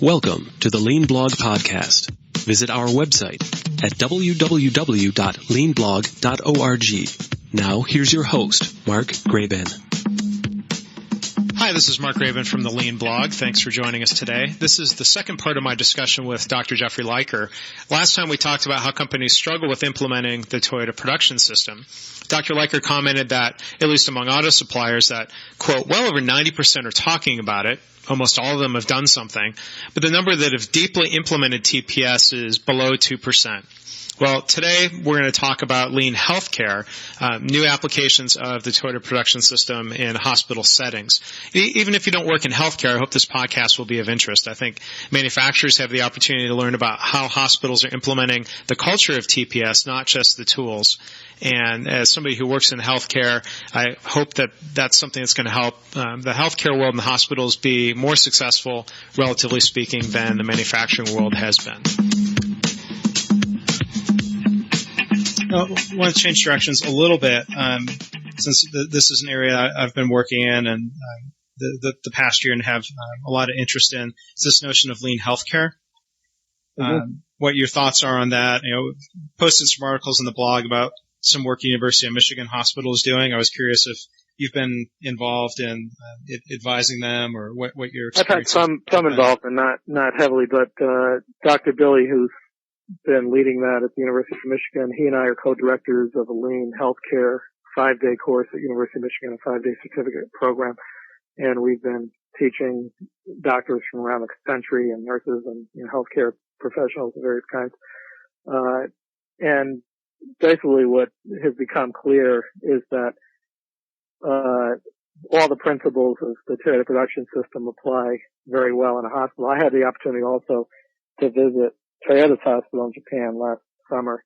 Welcome to the Lean Blog Podcast. Visit our website at www.leanblog.org. Now, here's your host, Mark Graban. Hi, this is Mark Graban from the Lean Blog. Thanks for joining us today. This is the second part of my discussion with Dr. Jeffrey Leiker. Last time we talked about how companies struggle with implementing the Toyota production system. Dr. Leiker commented that, at least among auto suppliers, that, quote, well over 90% are talking about it. Almost all of them have done something. But the number that have deeply implemented TPS is below 2%. Well, today we're going to talk about lean healthcare, new applications of the Toyota production system in hospital settings. Even if you don't work in healthcare, I hope this podcast will be of interest. I think manufacturers have the opportunity to learn about how hospitals are implementing the culture of TPS, not just the tools. And as somebody who works in healthcare, I hope that that's something that's going to help the healthcare world and the hospitals be more successful, relatively speaking, than the manufacturing world has been. I want to change directions a little bit, since this is an area I've been working in and the past year and have a lot of interest in. Is this notion of lean healthcare? What your thoughts are on that? Posted some articles in the blog about some work University of Michigan Hospital is doing. I was curious if you've been involved in advising them or what your experience. I've had some involvement, not heavily, but Dr. Billy, who's been leading that at the University of Michigan. He and I are co-directors of a lean healthcare 5-day course at University of Michigan, a 5-day certificate program. And we've been teaching doctors from around the country and nurses and healthcare professionals of various kinds. And basically what has become clear is that all the principles of the Toyota production system apply very well in a hospital. I had the opportunity also to visit Toyota's hospital in Japan last summer,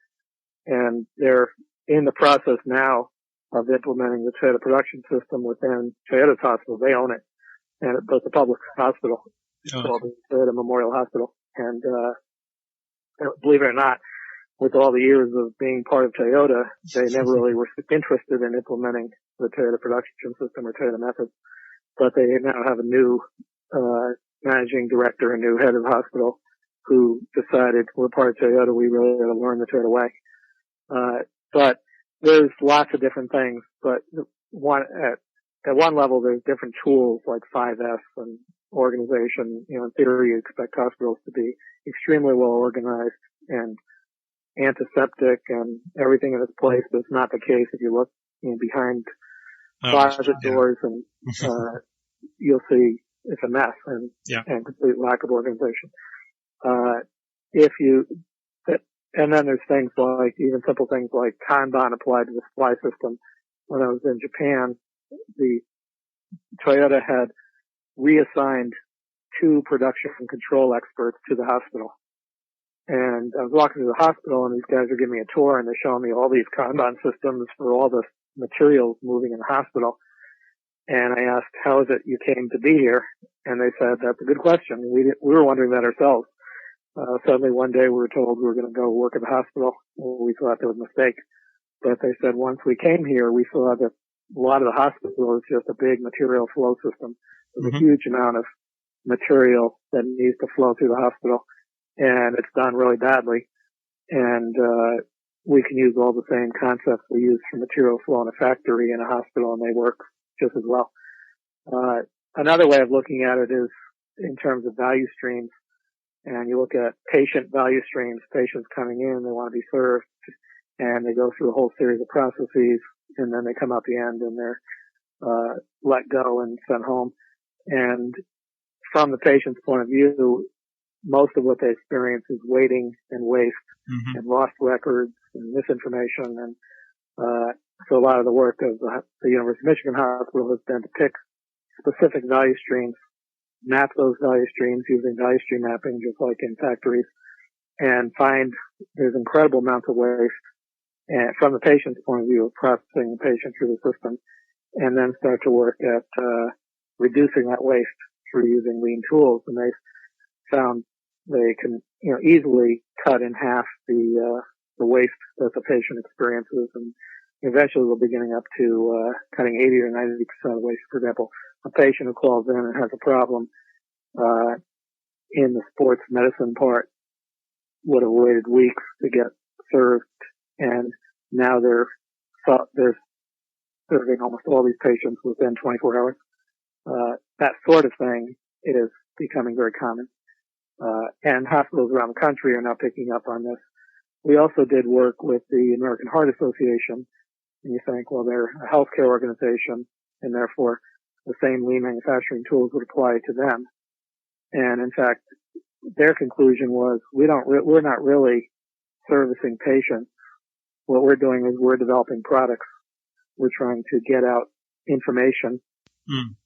and they're in the process now of implementing the Toyota production system within Toyota's hospital. They own it, and it's a public hospital called the Toyota Memorial Hospital. And believe it or not, with all the years of being part of Toyota, they never really were interested in implementing the Toyota production system or Toyota methods. But they now have a new managing director, a new head of the hospital, who decided we're part of Toyota, we really got to learn the Toyota way. But there's lots of different things, but at one level there's different tools like 5S and organization. In theory you expect hospitals to be extremely well organized and antiseptic and everything in its place, but it's not the case if you look behind closet doors and you'll see it's a mess and complete lack of organization. And then there's things like, even simple things like Kanban applied to the supply system. When I was in Japan, the Toyota had reassigned 2 production and control experts to the hospital. And I was walking through the hospital and these guys are giving me a tour and they're showing me all these Kanban systems for all the materials moving in the hospital. And I asked, how is it you came to be here? And they said, that's a good question. We were wondering that ourselves. Suddenly one day we were told we were going to go work at the hospital. We thought there was a mistake. But they said once we came here, we saw that a lot of the hospital is just a big material flow system. There's a huge amount of material that needs to flow through the hospital, and it's done really badly. And we can use all the same concepts we use for material flow in a factory in a hospital, and they work just as well. Another way of looking at it is in terms of value streams. And you look at patient value streams, patients coming in, they want to be served, and they go through a whole series of processes, and then they come out the end and they're let go and sent home. And from the patient's point of view, most of what they experience is waiting and waste and lost records and misinformation. And so a lot of the work of the University of Michigan Hospital has been to pick specific value streams, map those value streams using value stream mapping, just like in factories, and find there's incredible amounts of waste, and from the patient's point of view of processing the patient through the system, and then start to work at reducing that waste through using lean tools. And they found they can easily cut in half the waste that the patient experiences, and eventually we'll be getting up to cutting 80 or 90% of waste. For example, a patient who calls in and has a problem, in the sports medicine part would have waited weeks to get served, and now they're serving almost all these patients within 24 hours. That sort of thing is becoming very common. And hospitals around the country are now picking up on this. We also did work with the American Heart Association, and you think, well, they're a healthcare organization, and therefore the same lean manufacturing tools would apply to them. And in fact, their conclusion was, we're not really servicing patients. What we're doing is we're developing products. We're trying to get out information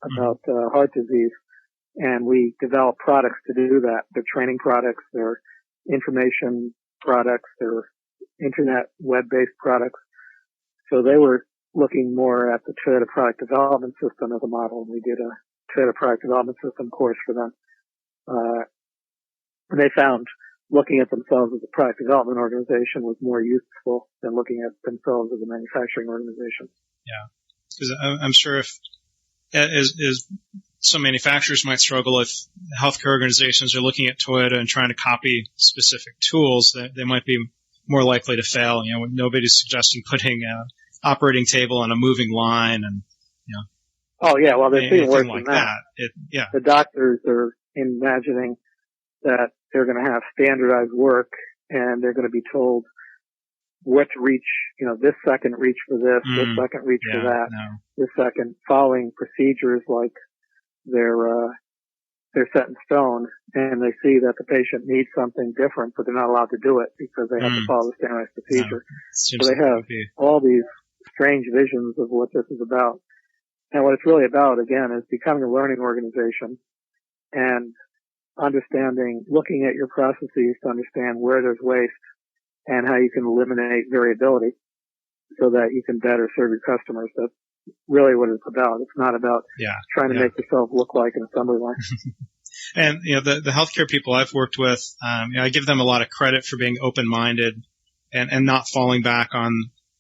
about heart disease, and we develop products to do that. They're training products, they're information products, they're internet web-based products. So they were looking more at the Toyota Product Development System as a model. We did a Toyota Product Development System course for them. And they found looking at themselves as a product development organization was more useful than looking at themselves as a manufacturing organization. Yeah, because I'm sure if as some manufacturers might struggle if healthcare organizations are looking at Toyota and trying to copy specific tools, that they might be more likely to fail. You know, nobody's suggesting putting an operating table on a moving line, and you know. Oh yeah, well they're seeing worse like than that. Yeah, the doctors are imagining that they're going to have standardized work, and they're going to be told what to reach. You know, this second reach for this, this second reach for that, this second, following procedures like they're set in stone, and they see that the patient needs something different, but they're not allowed to do it because they have to follow the standardized procedure. So they have all these strange visions of what this is about. And what it's really about, again, is becoming a learning organization and understanding, looking at your processes to understand where there's waste and how you can eliminate variability so that you can better serve your customers. That's really what it's about. It's not about trying to make yourself look like an assembly line. And, you know, the healthcare people I've worked with, you know, I give them a lot of credit for being open-minded and not falling back on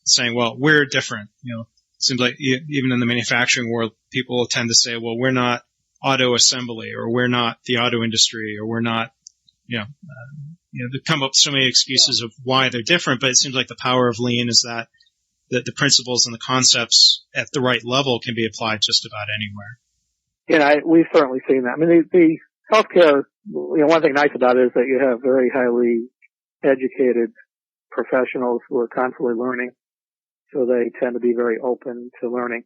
saying, well, we're different. You know, it seems like even in the manufacturing world, people tend to say, well, we're not auto assembly, or we're not the auto industry, or we're not, you know, they come up with so many excuses of why they're different, but it seems like the power of lean is that the principles and the concepts at the right level can be applied just about anywhere. Yeah, we've certainly seen that. I mean, the healthcare, you know, one thing nice about it is that you have very highly educated professionals who are constantly learning, so they tend to be very open to learning.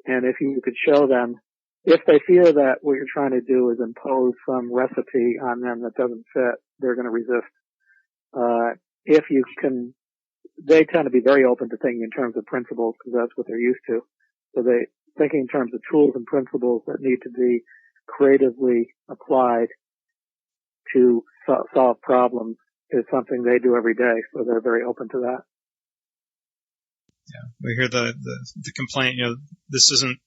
And if you could show them, if they fear that what you're trying to do is impose some recipe on them that doesn't fit, they're going to resist. If you can, they tend to be very open to thinking in terms of principles because that's what they're used to. So they thinking in terms of tools and principles that need to be creatively applied to solve problems is something they do every day. So they're very open to that. Yeah, we hear the complaint, you know, this isn't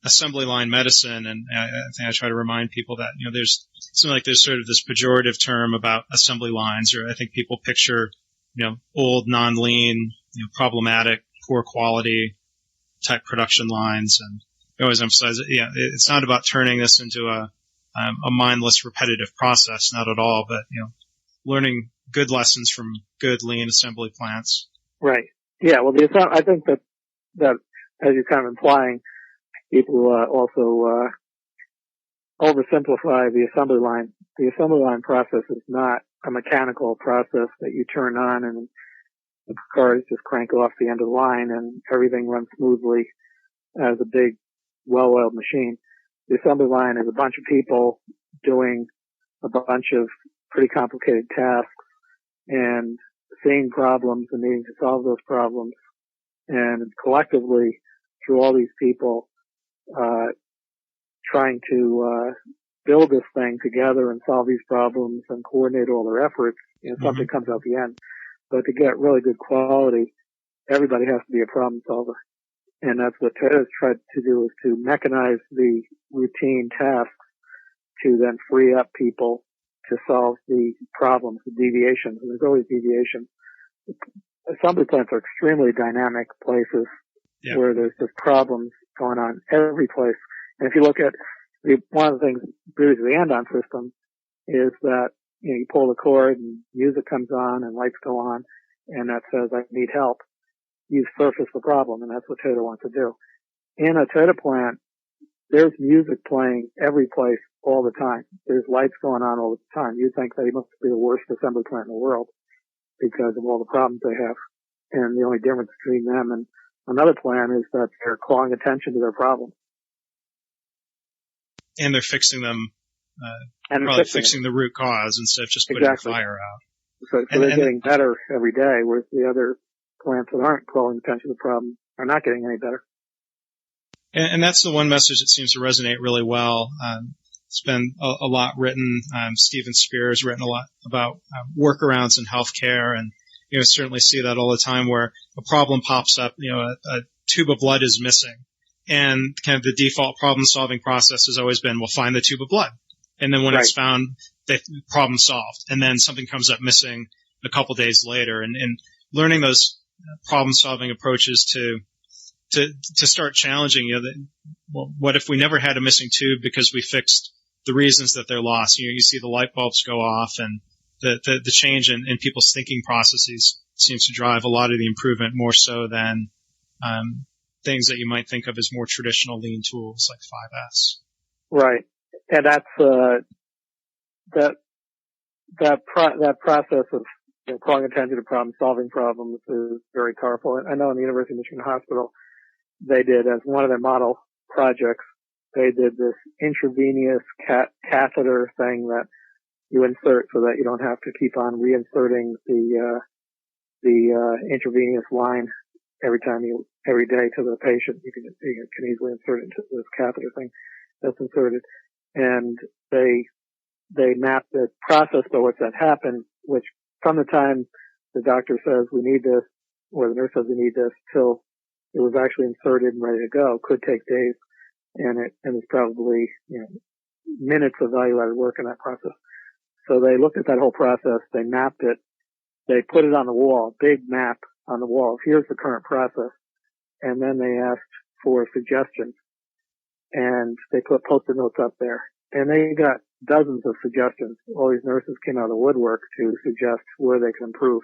assembly line medicine, and I think I try to remind people that, you know, there's something like there's sort of this pejorative term about assembly lines, or I think people picture, you know, old, non-lean, you know, problematic, poor quality type production lines, and I always emphasize it. Yeah, it's not about turning this into a mindless, repetitive process, not at all, but, you know, learning good lessons from good lean assembly plants. Right. Yeah. Well, I think that as you're kind of implying, people also oversimplify the assembly line. The assembly line process is not a mechanical process that you turn on and the cars just crank off the end of the line and everything runs smoothly as a big, well-oiled machine. The assembly line is a bunch of people doing a bunch of pretty complicated tasks and seeing problems and needing to solve those problems. And collectively, through all these people, trying to build this thing together and solve these problems and coordinate all their efforts, you know, something comes out the end. But to get really good quality, everybody has to be a problem solver. And that's what Toyota's tried to do, is to mechanize the routine tasks to then free up people to solve the problems, the deviations. And there's always deviations. Assembly plants are extremely dynamic places where there's just problems going on every place. And if you look at one of the things, beauty of the Andon system is that, you pull the cord and music comes on and lights go on and that says, I need help. You've surfaced the problem, and that's what Toyota wants to do. In a Toyota plant, there's music playing every place all the time. There's lights going on all the time. You think they must be the worst assembly plant in the world because of all the problems they have. And the only difference between them and another plant is that they're calling attention to their problems. And they're fixing them, And probably fixing the root cause instead of just putting the fire out. So they're getting better every day, whereas the other plants that aren't calling attention to the problem are not getting any better. And that's the one message that seems to resonate really well. It's been a lot written. Stephen Spear has written a lot about workarounds in healthcare, and certainly see that all the time where a problem pops up. A tube of blood is missing, and kind of the default problem-solving process has always been, well, find the tube of blood, and then when it's found, the problem solved, and then something comes up missing a couple days later, and learning those problem-solving approaches to start challenging, what if we never had a missing tube because we fixed the reasons that they're lost? You see the light bulbs go off, and the change in people's thinking processes seems to drive a lot of the improvement more so than things that you might think of as more traditional lean tools like 5S. Right. And that's that process of calling attention to problems, solving problems is very powerful. I know in the University of Michigan Hospital, they did, as one of their model projects, they did this intravenous catheter thing that you insert so that you don't have to keep on reinserting the intravenous line every day to the patient. You can easily insert it into this catheter thing that's inserted. And they mapped the process by which that happened, which from the time the doctor says we need this, or the nurse says we need this, till it was actually inserted and ready to go, could take days, and it's probably minutes of value-added work in that process. So they looked at that whole process, they mapped it, they put it on the wall, big map on the wall. Here's the current process, and then they asked for suggestions, and they put post-it notes up there, and they got dozens of suggestions. All these nurses came out of the woodwork to suggest where they could improve,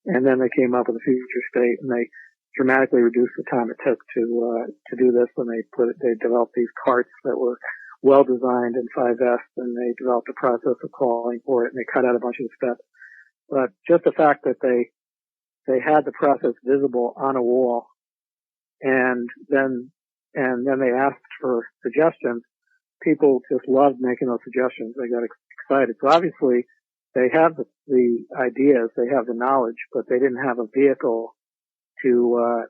and then they came up with a future state, and they dramatically reduced the time it took to do this. When they developed these carts that were well designed in 5S, and they developed a process of calling for it, and they cut out a bunch of the steps. But just the fact that they had the process visible on a wall, and then they asked for suggestions, people just loved making those suggestions. They got excited. So obviously they have the ideas, they have the knowledge, but they didn't have a vehicle to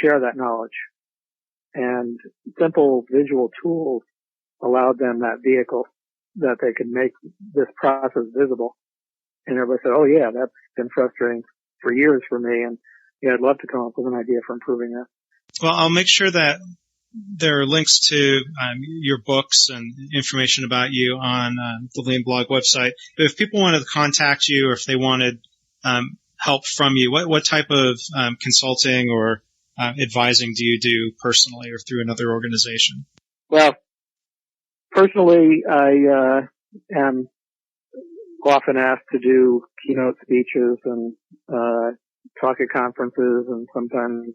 share that knowledge. And simple visual tools allowed them that vehicle that they could make this process visible. And everybody said, oh yeah, that's been frustrating for years for me, and I'd love to come up with an idea for improving that. Well, I'll make sure that there are links to your books and information about you on the Lean Blog website. But if people wanted to contact you, or if they wanted help from you, what type of consulting or advising do you do personally or through another organization? Well, personally, I am often asked to do keynote speeches and talk at conferences, and sometimes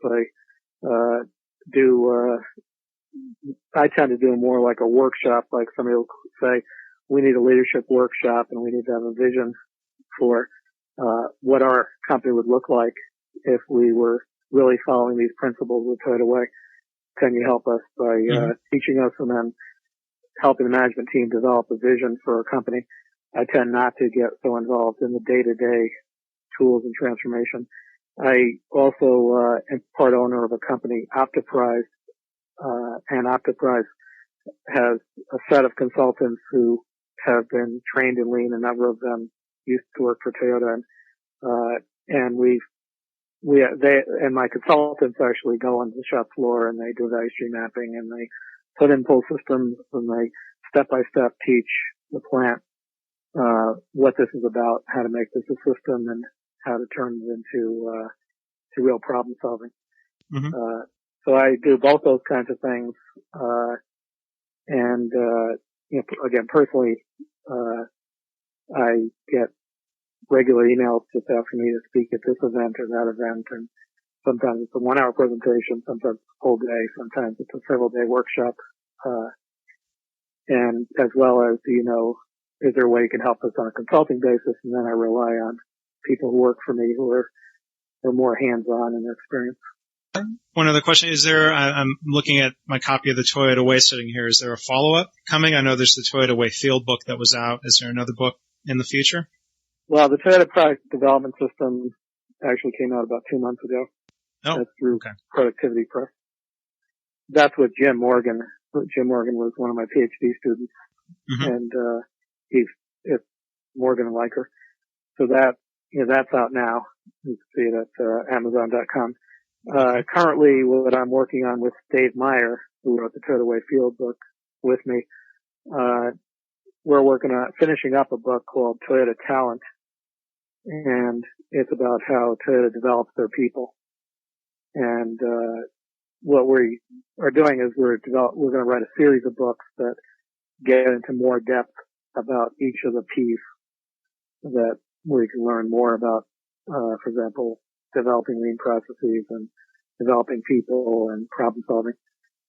I tend to do more like a workshop. Like somebody will say, we need a leadership workshop, and we need to have a vision for what our company would look like if we were really following these principles of Toyota Way. Can you help us by teaching us, and then helping the management team develop a vision for our company? I tend not to get so involved in the day-to-day tools and transformation. I also am part owner of a company, Optiprise, and Optiprise has a set of consultants who have been trained in Lean. A number of them used to work for Toyota, and my consultants actually go on the shop floor, and they do value stream mapping, and they put in pull systems, and they step-by-step teach the plant what this is about, how to make this a system, and how to turn it into to real problem solving. Mm-hmm. So I do both those kinds of things, and again, personally, I get regular emails just asking me to speak at this event or that event, and sometimes it's a 1-hour presentation, sometimes it's a whole day, sometimes it's a several-day workshop, and as well as, is there a way you can help us on a consulting basis? And then I rely on people who work for me who are more hands-on in their experience. One other question, I'm looking at my copy of the Toyota Way sitting here. Is there a follow-up coming? I know there's the Toyota Way Fieldbook that was out. Is there another book in the future? Well, the Toyota Product Development System actually came out about 2 months ago. Oh, that's through okay. Productivity Press. That's what Jim Morgan was one of my PhD students, and it's Morgan and Leiker. So that's out now. You can see it at Amazon.com. Currently, what I'm working on with Dave Meier, who wrote the Toyota Way Fieldbook with me, we're working on finishing up a book called Toyota Talent, and it's about how Toyota develops their people. And what we are doing is we're going to write a series of books that get into more depth about each of the P's that we can learn more about, for example, developing lean processes and developing people and problem solving.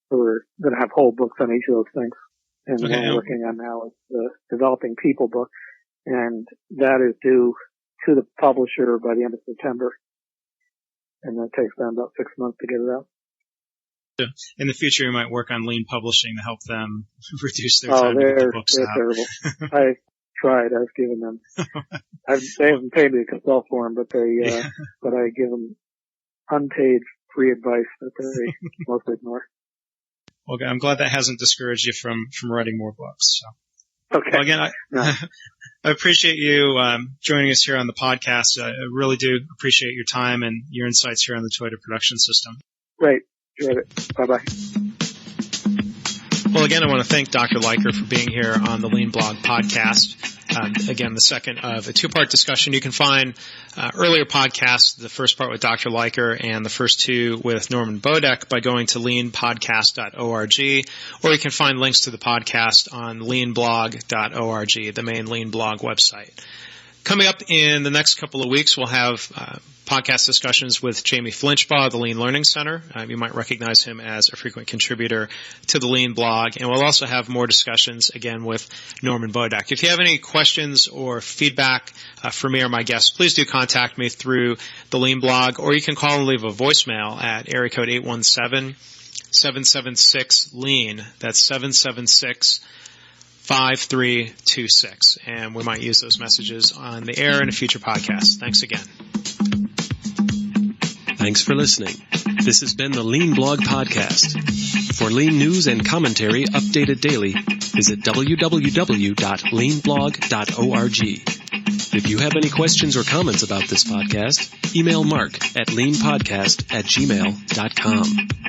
So we're going to have whole books on each of those things. And what we're working on now is the developing people book, and that is due to the publisher by the end of September. And that takes them about 6 months to get it out. In the future, you might work on lean publishing to help them reduce their time to get the books out. Terrible. I tried. I've given them. They haven't paid me to consult for them, but I give them unpaid free advice that they mostly ignore. Well, I'm glad that hasn't discouraged you from writing more books. So. Okay. Well, again, I appreciate you joining us here on the podcast. I really do appreciate your time and your insights here on the Toyota production system. Great. Enjoyed it. Bye-bye. Well, again, I want to thank Dr. Leiker for being here on the Lean Blog podcast. Again, the second of a two-part discussion. You can find earlier podcasts, the first part with Dr. Leiker and the first two with Norman Bodek by going to leanpodcast.org, or you can find links to the podcast on leanblog.org, the main Lean Blog website. Coming up in the next couple of weeks, we'll have podcast discussions with Jamie Flinchbaugh of the Lean Learning Center. You might recognize him as a frequent contributor to the Lean blog. And we'll also have more discussions, again, with Norman Bodek. If you have any questions or feedback for me or my guests, please do contact me through the Lean blog, or you can call and leave a voicemail at area code 817-776-LEAN. That's 776-5326. And we might use those messages on the air in a future podcast. Thanks again. Thanks for listening. This has been the Lean Blog Podcast. For Lean news and commentary updated daily, visit www.leanblog.org. If you have any questions or comments about this podcast, email Mark at leanpodcast@gmail.com.